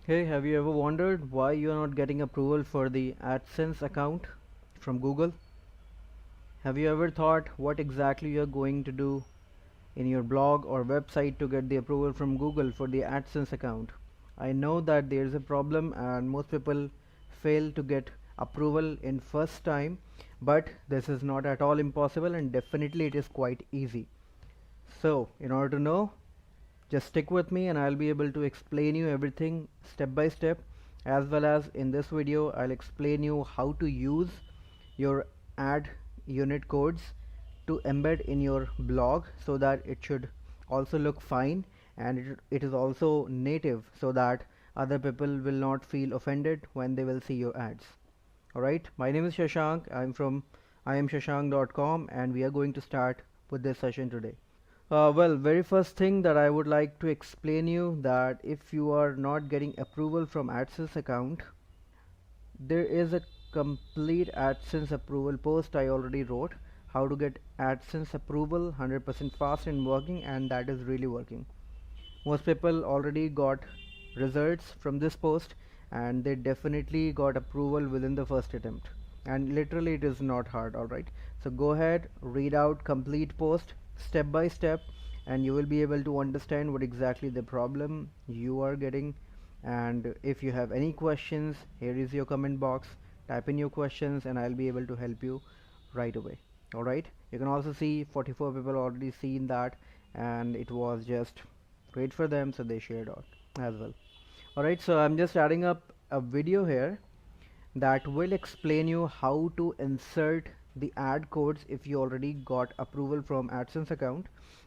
Hey, have you ever wondered why you are not getting approval for the AdSense account from Google? Have you ever thought what exactly you are going to do in your blog or website to get the approval from Google for the AdSense account? I know that there is a problem and most people fail to get approval in first time, but this is not at all impossible and definitely it is quite easy. So, in order to know, just stick with me and I'll be able to explain you everything step by step, as well as in this video I'll explain you how to use your ad unit codes to embed in your blog so that it should also look fine, and it is also native so that other people will not feel offended when they will see your ads. Alright, my name is Shashank. I am Shashank.com and we are going to start with this session today. Well, very first thing that I would like to explain you that if you are not getting approval from AdSense account, there is a complete AdSense approval post I already wrote, how to get AdSense approval 100% fast and working, and that is really working. Most people already got results from this post and they definitely got approval within the first attempt, and literally it is not hard. Alright, so go ahead, read out complete post step by step, and you will be able to understand what exactly the problem you are getting. And if you have any questions, here is your comment box, type in your questions and I'll be able to help you right away. Alright, you can also see 44 people already seen that, and it was just great for them, so they shared out as well. Alright, so I'm just adding up a video here that will explain you how to insert the ad codes if you already got approval from AdSense account,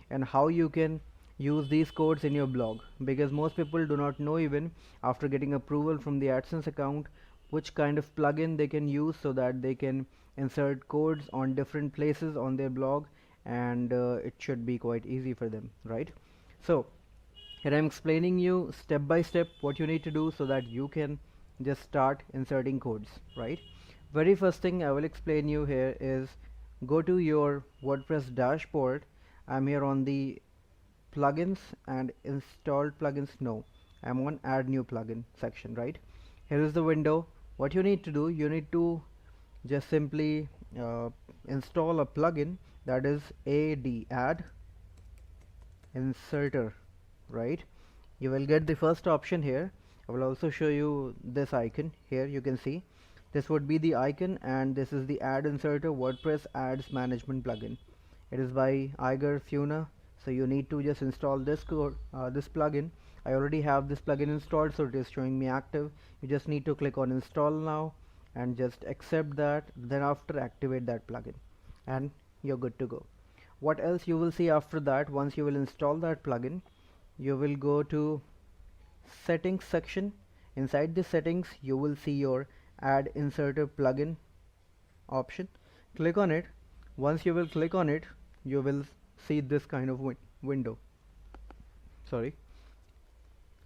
and how you can use these codes in your blog, because most people do not know even after getting approval from the AdSense account which kind of plugin they can use so that they can insert codes on different places on their blog, and it should be quite easy for them, right? So here I'm explaining you step by step what you need to do so that you can just start inserting codes, right? Very first thing I will explain you here is go to your WordPress dashboard. I'm here on the plugins and installed plugins. No, I'm on add new plugin section, right? Here is the window. What you need to do, you need to just simply install a plugin, that is add inserter, right? You will get the first option here. I will also show you this icon here. You can see this would be the icon, and this is the ad inserter WordPress ads management plugin. It is by Iger Funa, so you need to just install this code, this plugin. I already have this plugin installed, so it is showing me active. You just need to click on install now and just accept that, then after activate that plugin and you're good to go. What else you will see after that? Once you will install that plugin, you will go to settings section. Inside the settings you will see your add inserter plugin option. Click on it. Once you will click on it, you will see this kind of window. Sorry.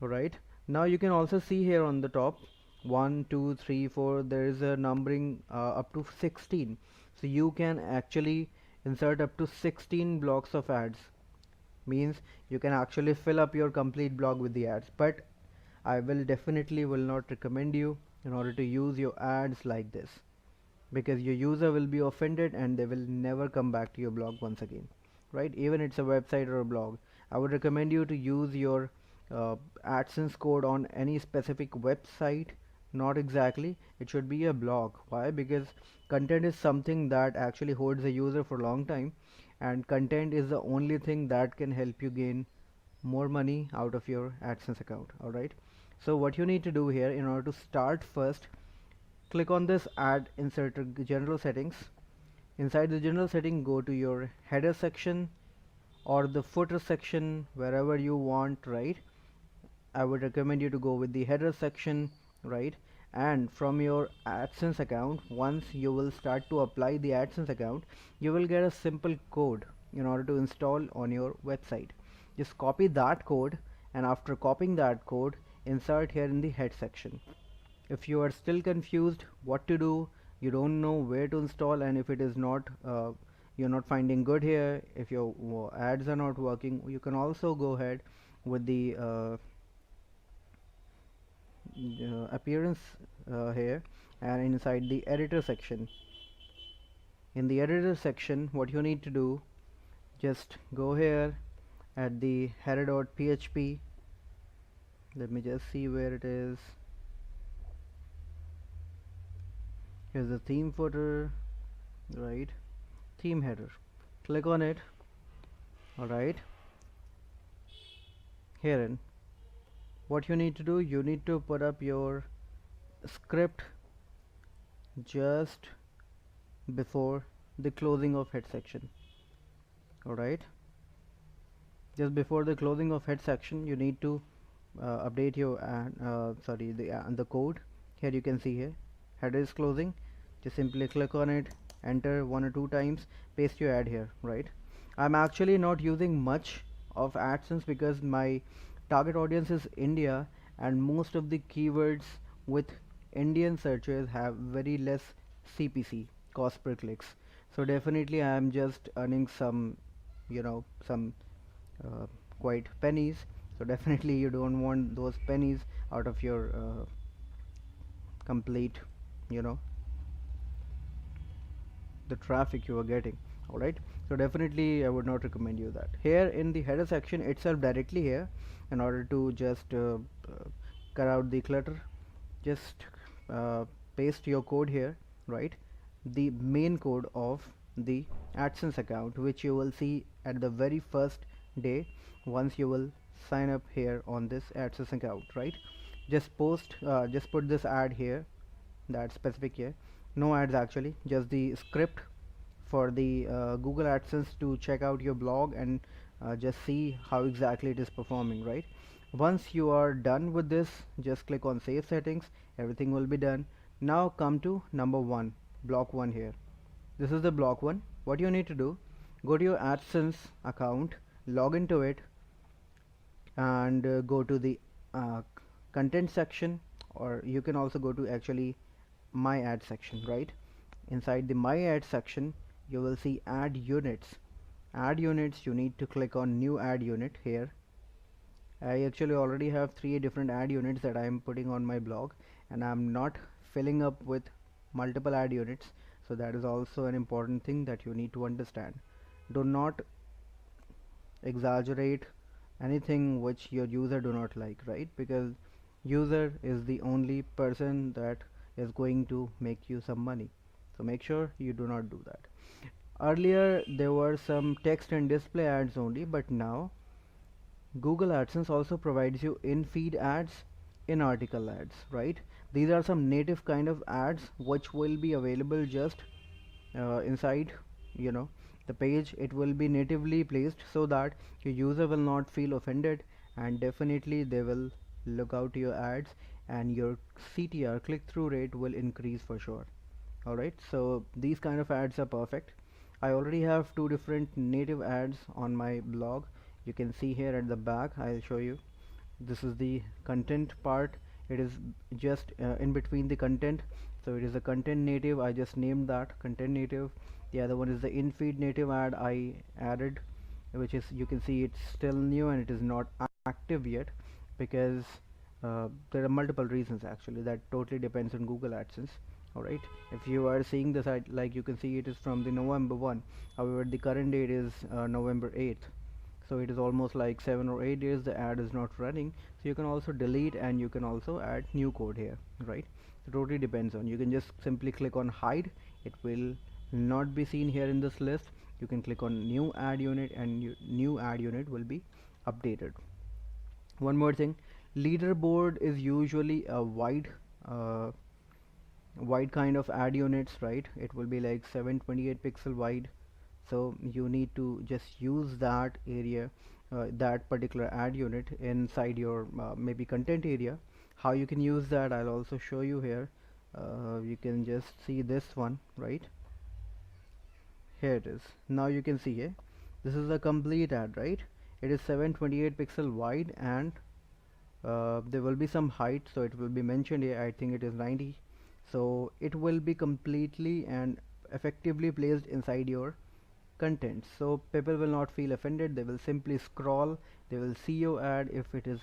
Alright, now you can also see here on the top 1 2 3 4, there is a numbering up to 16, so you can actually insert up to 16 blocks of ads. Means you can actually fill up your complete blog with the ads, but I will definitely will not recommend you in order to use your ads like this, because your user will be offended and they will never come back to your blog once again, right? Even it's a website or a blog, I would recommend you to use your AdSense code on any specific website. Not exactly, it should be a blog. Why? Because content is something that actually holds a user for a long time, and content is the only thing that can help you gain more money out of your AdSense account. Alright, so what you need to do here, in order to start, first click on this add inserter general settings. Inside the general setting, go to your header section or the footer section, wherever you want, right? I would recommend you to go with the header section, right? And from your AdSense account, once you will start to apply the AdSense account, you will get a simple code in order to install on your website. Just copy that code, and after copying that code, insert here in the head section. If you are still confused what to do, you don't know where to install, and if it is not you're not finding good here, if your ads are not working, you can also go ahead with the appearance here, and inside the editor section. In the editor section, what you need to do, just go here at the header.php. Let me just see where it is. Here's the theme footer, right? Theme header. Click on it. Alright. Herein, what you need to do, you need to put up your script just before the closing of head section. Alright. Just before the closing of head section, you need to update your the code. Here you can see here header is closing. Just simply click on it, enter 1 or 2 times, paste your ad here, right? I'm actually not using much of AdSense because my target audience is India, and most of the keywords with Indian searches have very less CPC, cost per clicks. So definitely I am just earning some, some uh, quite pennies. So definitely you don't want those pennies out of your complete, you know the traffic you are getting. Alright, so definitely I would not recommend you that. Here in the header section itself, directly here, in order to just cut out the clutter, just paste your code here, right? The main code of the AdSense account, which you will see at the very first day once you will sign up here on this AdSense account, right? Just put this ad here, that specific here. No ads actually, just the script for the Google AdSense to check out your blog and just see how exactly it is performing, right? Once you are done with this, just click on save settings. Everything will be done. Now come to number 1, block 1 here. This is the block 1. What you need to do, go to your AdSense account, log into it, and go to the content section, or you can also go to actually my ad section, right? Inside the my ad section, you will see ad units. Ad units, you need to click on new ad unit here. I actually already have 3 different ad units that I am putting on my blog, and I'm not filling up with multiple ad units. So that is also an important thing that you need to understand. Do not exaggerate anything which your user do not like, right? Because user is the only person that is going to make you some money. So make sure you do not do that. Earlier there were some text and display ads only, but now Google AdSense also provides you in-feed ads, in-article ads, right? These are some native kind of ads which will be available just inside, you know, the page. It will be natively placed so that your user will not feel offended, and definitely they will look out your ads, and your CTR, click-through rate, will increase for sure. Alright, so these kind of ads are perfect. I already have 2 different native ads on my blog. You can see here at the back, I'll show you. This is the content part. It is just in between the content, so it is a content native. I just named that content native. The other one is the in-feed native ad I added, which is, you can see it's still new and it is not active yet, because there are multiple reasons actually. That totally depends on Google AdSense. Alright, if you are seeing this ad, like you can see it is from the November 1, however the current date is November 8th, so it is almost like 7 or 8 days the ad is not running. So you can also delete, and you can also add new code here, right? It totally depends on, you can just simply click on hide. It will not be seen here in this list. You can click on new ad unit, and new ad unit will be updated. One more thing, leaderboard is usually a wide kind of ad units, right? It will be like 728 pixel wide. So you need to just use that area, that particular ad unit inside your maybe content area. How you can use that, I'll also show you here. You can just see this one, right? Here it is. Now you can see here, this is a complete ad, right? It is 728 pixel wide, and there will be some height, so it will be mentioned here. I think it is 90. So it will be completely and effectively placed inside your content, so people will not feel offended. They will simply scroll, they will see your ad. If it is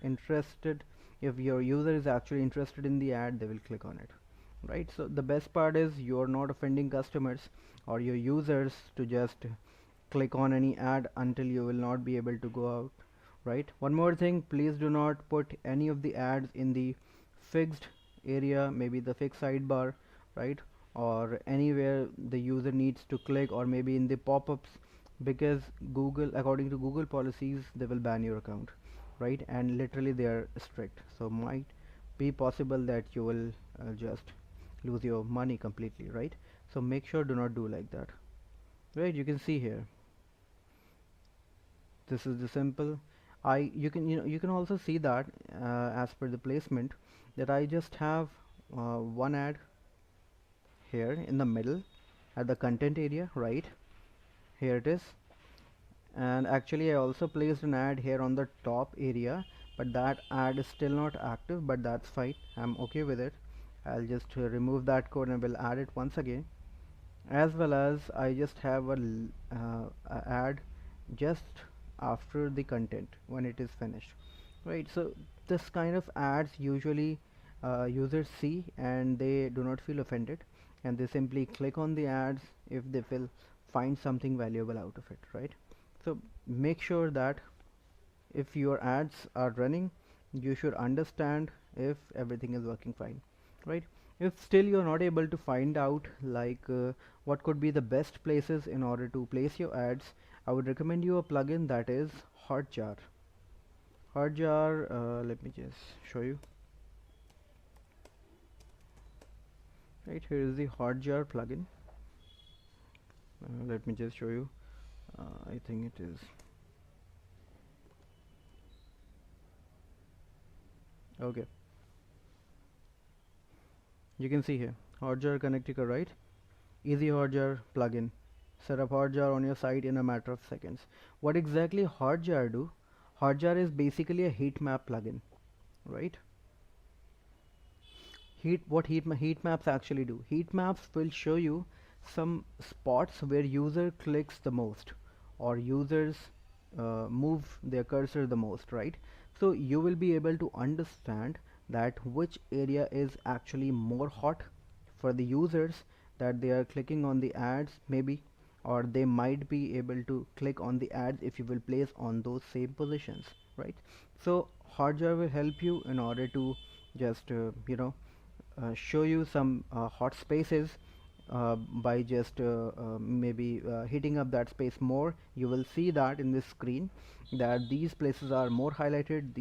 interested, if your user is actually interested in the ad, they will click on it, right? So the best part is you're not offending customers or your users to just click on any ad until you will not be able to go out, right? One more thing, please do not put any of the ads in the fixed area, maybe the fixed sidebar, right? Or anywhere the user needs to click, or maybe in the pop-ups, because Google, according to Google policies, they will ban your account, right? And literally they are strict, so might be possible that you will just lose your money completely, right? So make sure do not do like that, right? You can see here, this is the simple. You can, you can also see that as per the placement, that I just have one ad here in the middle at the content area, right? Here it is. And actually I also placed an ad here on the top area, but that ad is still not active, but that's fine, I'm okay with it. I'll just remove that code and will add it once again. As well as I just have a ad just after the content when it is finished, right? So this kind of ads usually users see and they do not feel offended, and they simply click on the ads if they will find something valuable out of it, right? So make sure that if your ads are running, you should understand if everything is working fine, right? If still you're not able to find out like what could be the best places in order to place your ads, I would recommend you a plugin that is Hotjar. Hotjar, let me just show you. Right, here is the Hotjar plugin. Let me just show you. I think it is okay. You can see here Hotjar Connecticut, right? Easy Hotjar plugin. Set up Hotjar on your site in a matter of seconds. What exactly Hotjar do? Hotjar is basically a heat map plugin, right? Heat maps actually do? Heat maps will show you some spots where user clicks the most, or users move their cursor the most, right? So you will be able to understand that which area is actually more hot for the users, that they are clicking on the ads maybe, or they might be able to click on the ads if you will place on those same positions, right? So Hotjar will help you in order to just show you some hot spaces by just maybe hitting up that space more. You will see that in this screen that these places are more highlighted,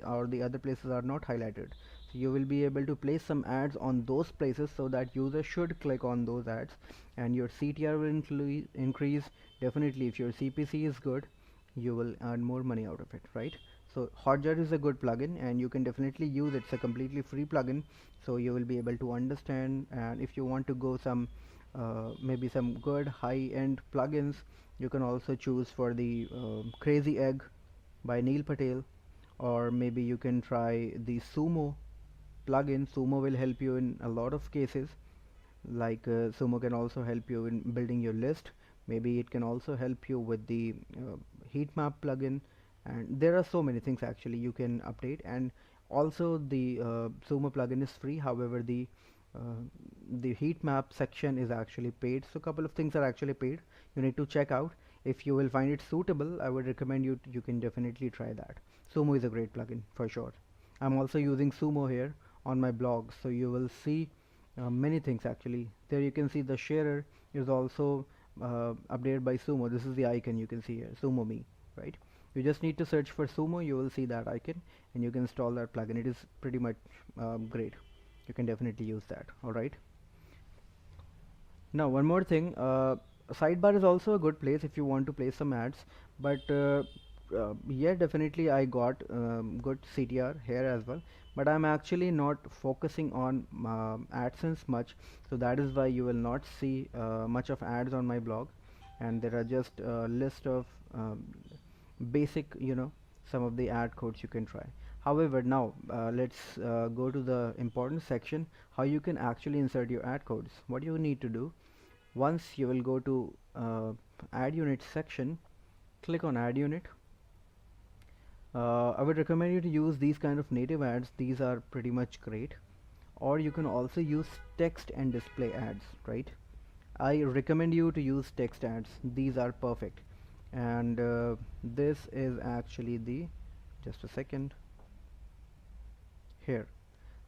or the other places are not highlighted. So you will be able to place some ads on those places so that users should click on those ads, and your CTR will increase. Definitely if your CPC is good, you will earn more money out of it, right? So Hotjar is a good plugin and you can definitely use it. It's a completely free plugin, so you will be able to understand. And if you want to go some maybe some good high-end plugins, you can also choose for the Crazy Egg by Neil Patel, or maybe you can try the Sumo plugin. Sumo will help you in a lot of cases, like Sumo can also help you in building your list. Maybe it can also help you with the heat map plugin, and there are so many things actually you can update. And also the Sumo plugin is free, however the heat map section is actually paid, so a couple of things are actually paid. You need to check out. If you will find it suitable, I would recommend you can definitely try that. Sumo is a great plugin for sure. I'm also using Sumo here on my blog, so you will see many things actually. There you can see the sharer is also updated by Sumo. This is the icon you can see here, Sumo Me, right? You just need to search for Sumo, you will see that icon, and you can install that plugin. It is pretty much great. You can definitely use that. All right. Now one more thing, sidebar is also a good place if you want to place some ads, but yeah, definitely I got good CTR here as well, but I'm actually not focusing on AdSense much, so that is why you will not see much of ads on my blog, and there are just a list of basic, some of the ad codes you can try. However, now let's go to the important section, how you can actually insert your ad codes. What you need to do, once you will go to ad unit section, click on ad unit. I would recommend you to use these kind of native ads. These are pretty much great. Or you can also use text and display ads, right? I recommend you to use text ads. These are perfect. And this is actually the, just a second, here.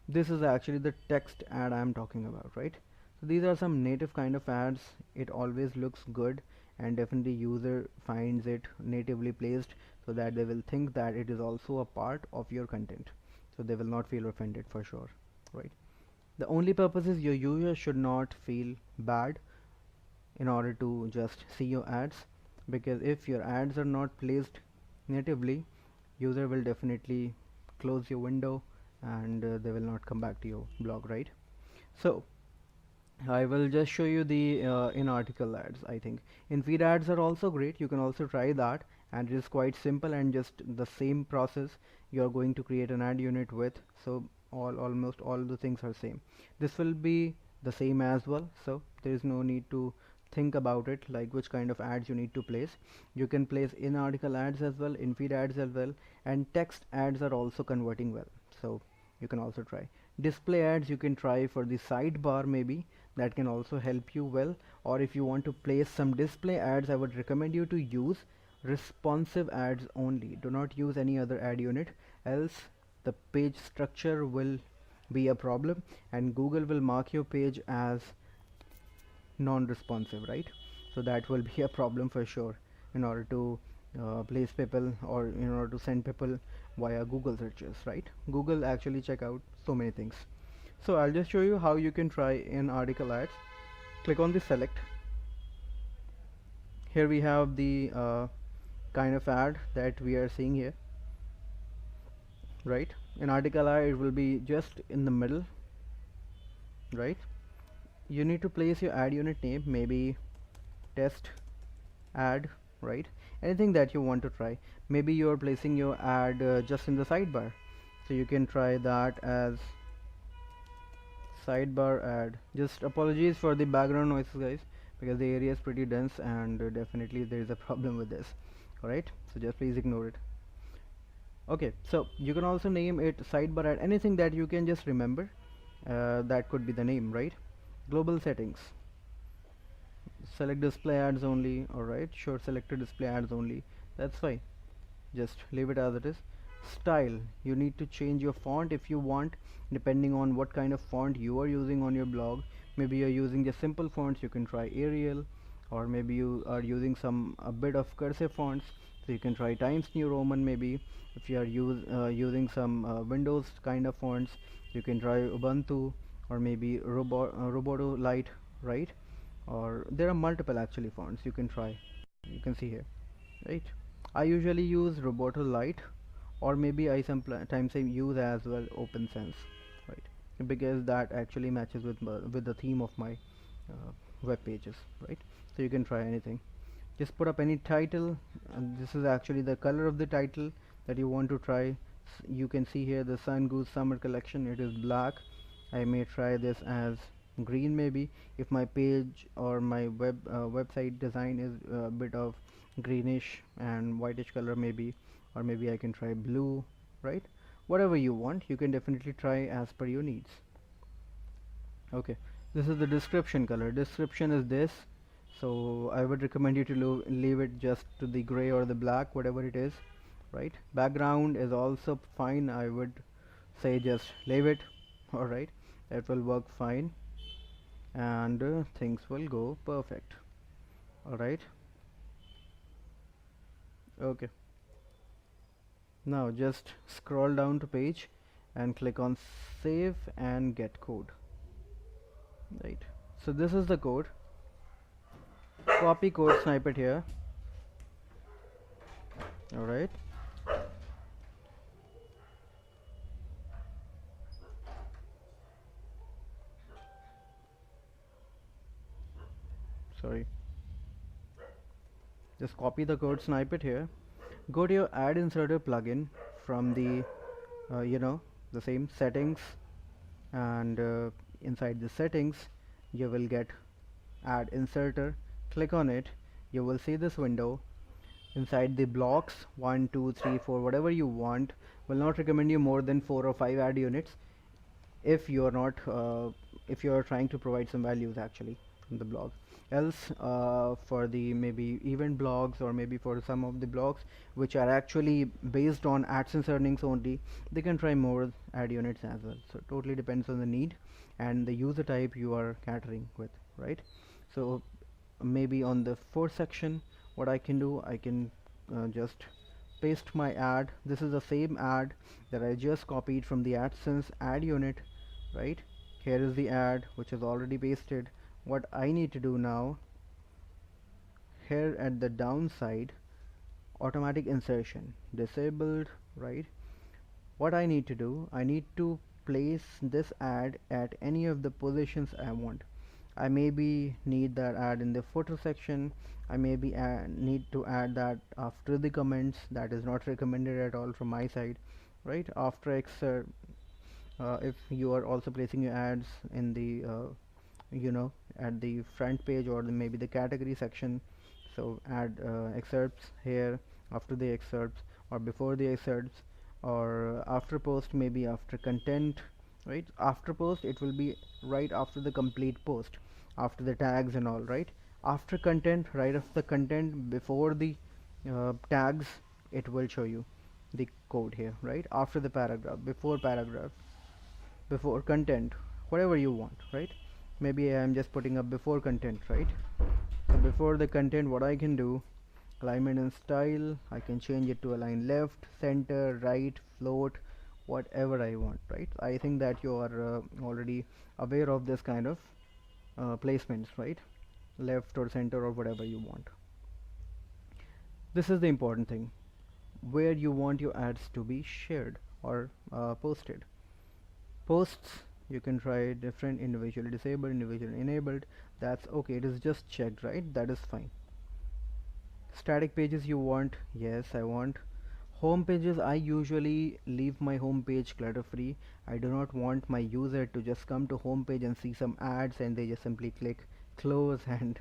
This is actually the text ad I'm talking about, right? So these are some native kind of ads. It always looks good, and definitely user finds it natively placed, so that they will think that it is also a part of your content, so they will not feel offended for sure, right? The only purpose is your user should not feel bad in order to just see your ads, because if your ads are not placed natively, user will definitely close your window, and they will not come back to your blog, right? So I will just show you the in article ads. I think in feed ads are also great. You can also try that, and it is quite simple and just the same process you're going to create an ad unit with. So almost all the things are same. This will be the same as well, so there is no need to think about it like which kind of ads you need to place. You can place in article ads as well, in feed ads as well, and text ads are also converting well, so you can also try. Display ads you can try for the sidebar, maybe that can also help you well. Or if you want to place some display ads, I would recommend you to use responsive ads only. Do not use any other ad unit, else the page structure will be a problem, and Google will mark your page as non-responsive, right? So that will be a problem for sure in order to place people, or in order to send people via Google searches, right? Google actually check out so many things. So I'll just show you how you can try in article ads. Click on the select. Here we have the kind of ad that we are seeing here, right? In article ad it will be just in the middle, right? You need to place your ad unit name, maybe test ad, right? Anything that you want to try. Maybe you're placing your ad just in the sidebar, so you can try that as sidebar ad. Just apologies for the background noises, guys, because the area is pretty dense, and definitely there is a problem with this. Alright, so just please ignore it. Okay, so you can also name it sidebar ad, anything that you can just remember. That could be the name, right? Global settings, select display ads only. Alright, sure, selected display ads only, that's fine, just leave it as it is. Style, you need to change your font if you want, depending on what kind of font you are using on your blog. Maybe you're using just simple fonts, you can try Arial, or maybe you are using some a bit of cursive fonts, so you can try Times New Roman. Maybe if you are using some Windows kind of fonts, you can try Ubuntu, or maybe Roboto Light, right? Or there are multiple actually fonts you can try, you can see here, right? I usually use Roboto Light, or maybe I sometimes I use as well OpenSense, right? Because that actually matches with the theme of my web pages, right? So you can try anything. Just put up any title, and this is actually the color of the title that you want to try. You can see here the Sun Goose Summer Collection. It is black. I may try this as green, maybe, if my page or my website design is a bit of greenish and whitish color, maybe. Or maybe I can try blue, right? Whatever you want, you can definitely try as per your needs. Okay, this is the description color. Description is this, so I would recommend you to leave it just to the gray or the black, whatever it is, right? Background is also fine. I would say just leave it. All right, that will work fine, and things will go perfect. All right. Okay, now just scroll down to page and click on save and get code, right? So this is the code. Copy code snippet here. All right, sorry, just copy the code snippet here. Go to your ad inserter plugin from the the same settings, and inside the settings you will get ad inserter. Click on it, you will see this window. inside the blocks 1 2 3 4 whatever you want, will not recommend you more than 4 or 5 ad units if you're not if you're trying to provide some values actually from the blog. Else for the maybe event blogs, or maybe for some of the blogs which are actually based on AdSense earnings only, they can try more ad units as well. So totally depends on the need and the user type you are catering with, right? So maybe on the fourth section, what I can do, I can just paste my ad. This is the same ad that I just copied from the AdSense ad unit, right? Here is the ad which is already pasted. What I need to do now, here at the downside, automatic insertion disabled, right? What I need to do, I need to place this ad at any of the positions I want. I maybe need that ad in the footer section. I maybe need to add that after the comments. That is not recommended at all from my side, right? After excerpt, if you are also placing your ads in the you know, at the front page or maybe the category section, so add excerpts here after the excerpts, or before the excerpts, or after post, maybe after content, right? After post, it will be right after the complete post, after the tags and all, right? After content, right after the content, before the tags, it will show you the code here, right? After the paragraph, before content, whatever you want, right? Maybe I'm just putting up before content, right? So before the content, what I can do, alignment and style, I can change it to align left, center, right, float, whatever I want, right? I think that you are already aware of this kind of placements, right? Left or center or whatever you want. This is the important thing, where you want your ads to be shared or posted. Posts, you can try different, individually disabled, individually enabled. That's okay, it is just checked, right? That is fine. Static pages you want, yes, I want. Home pages, I usually leave my home page clutter free. I do not want my user to just come to home page and see some ads and they just simply click close and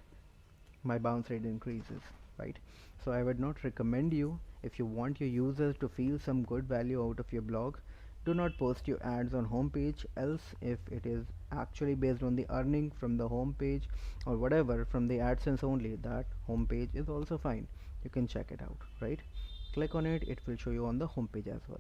my bounce rate increases, right? So I would not recommend you, if you want your users to feel some good value out of your blog, do not post your ads on home page. Else, if it is actually based on the earning from the home page or whatever from the AdSense only, that home page is also fine. You can check it out, right? Click on it, it will show you on the home page as well.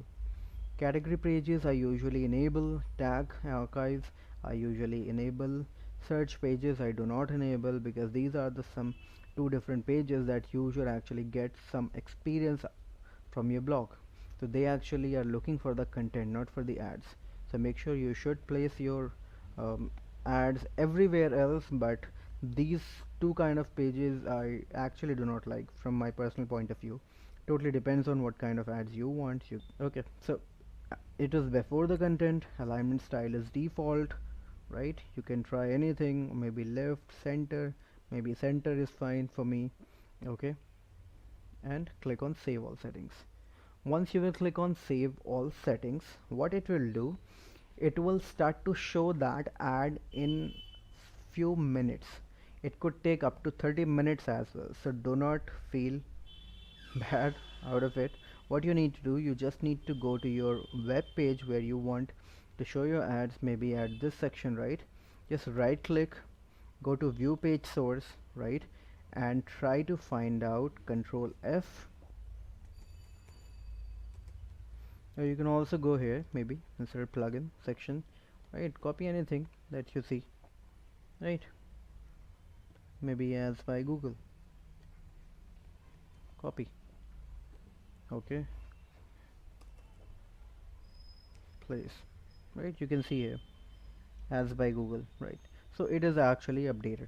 Category pages I usually enable. Tag archives I usually enable. Search pages I do not enable, because these are the some two different pages that you should actually get some experience from your blog. So they actually are looking for the content, not for the ads. So make sure you should place your ads everywhere else, but these two kind of pages I actually do not like from my personal point of view. Totally depends on what kind of ads you want. Okay, so it is before the content. Alignment style is default, right? You can try anything, maybe left, center, maybe center is fine for me. Okay, and click on save all settings. Once you will click on save all settings, what it will do, it will start to show that ad in few minutes. It could take up to 30 minutes as well, so do not feel bad out of it. What you need to do, you just need to go to your web page where you want to show your ads, maybe at this section, right? Just right click, go to view page source, right, and try to find out, control F. Or you can also go here, maybe insert plugin section, right? Copy anything that you see, right? Maybe ads by Google, copy. Okay, place, right? You can see here ads by Google, right? So it is actually updated.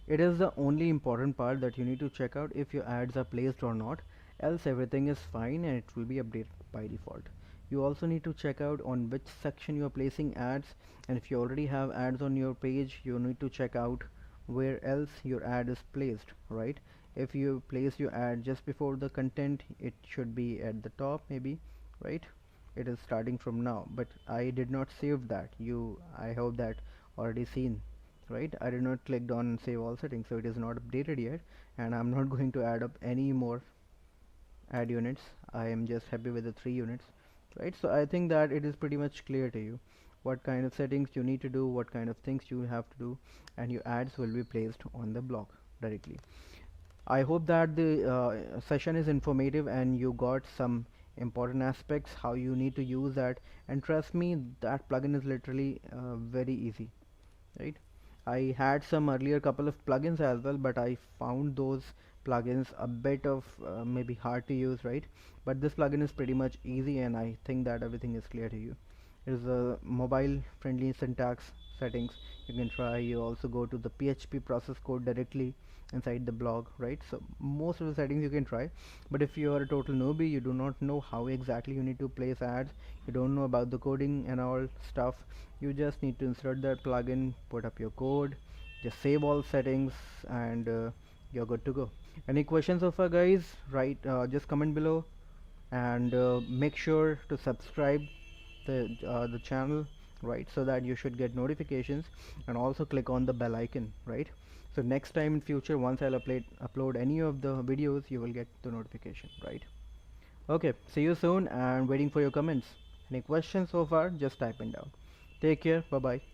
It is the only important part that you need to check out if your ads are placed or not. Else everything is fine and it will be updated by default. You also need to check out on which section you are placing ads, and if you already have ads on your page, you need to check out where else your ad is placed, right? If you place your ad just before the content, it should be at the top maybe, right? It is starting from now, but I did not save that. I hope that already seen, right? I did not clicked on save all settings, so it is not updated yet, and I'm not going to add up any more add units. I am just happy with the 3 units, right? So I think that it is pretty much clear to you what kind of settings you need to do, what kind of things you have to do, and your ads will be placed on the blog directly. I hope that the session is informative and you got some important aspects how you need to use that, and trust me, that plugin is literally very easy, right? I had some earlier couple of plugins as well, but I found those plugins a bit of maybe hard to use, right? But this plugin is pretty much easy, and I think that everything is clear to you. It is a mobile friendly syntax settings you can try. You also go to the PHP process code directly inside the blog, right? So most of the settings you can try, but if you are a total newbie, you do not know how exactly you need to place ads, you don't know about the coding and all stuff, you just need to insert that plugin, put up your code, just save all settings, and you're good to go. Any questions so far, guys? Right, just comment below, and make sure to subscribe the channel, right, so that you should get notifications, and also click on the bell icon, right? So next time in future, once I'll upload any of the videos, you will get the notification, right? Okay, see you soon, and waiting for your comments. Any questions so far, just type in down. Take care, bye bye.